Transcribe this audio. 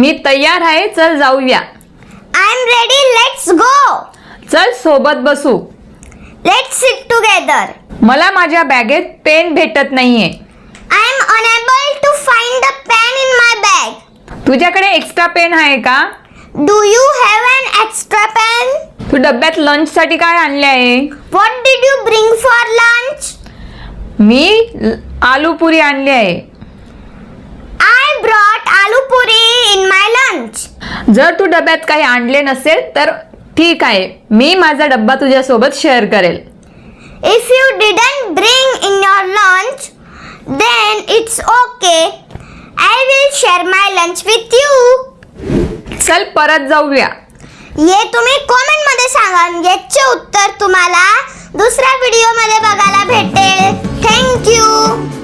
मी तयार आहे, चल जाऊया. I am ready, let's go. चल सोबत बसू. Let's sit together. मला माझ्या बॅगेत पेन भेटत नाहीये. I am unable to find the pen in my bag. तुझ्याकडे एक्स्ट्रा पेन आहे का? Do you have an extra pen? तू डब्यात लंच साठी काय आणले आहे? What did you bring for lunch? मी आलू पुरी आणली आहे. I brought aloo puri in my lunch. जर तू डब्यात काही आणले नसेल तर ठीक आहे, मी माझा डब्बा तुझ्यासोबत शेअर करेल. If you didn't bring in your lunch then it's okay. I will share my lunch with you. चल परत जाऊया. हे तुम्ही कमेंट मध्ये सांगा. याचे उत्तर तुम्हाला दुसऱ्या व्हिडिओ मध्ये बघायला भेटेल. Thank you.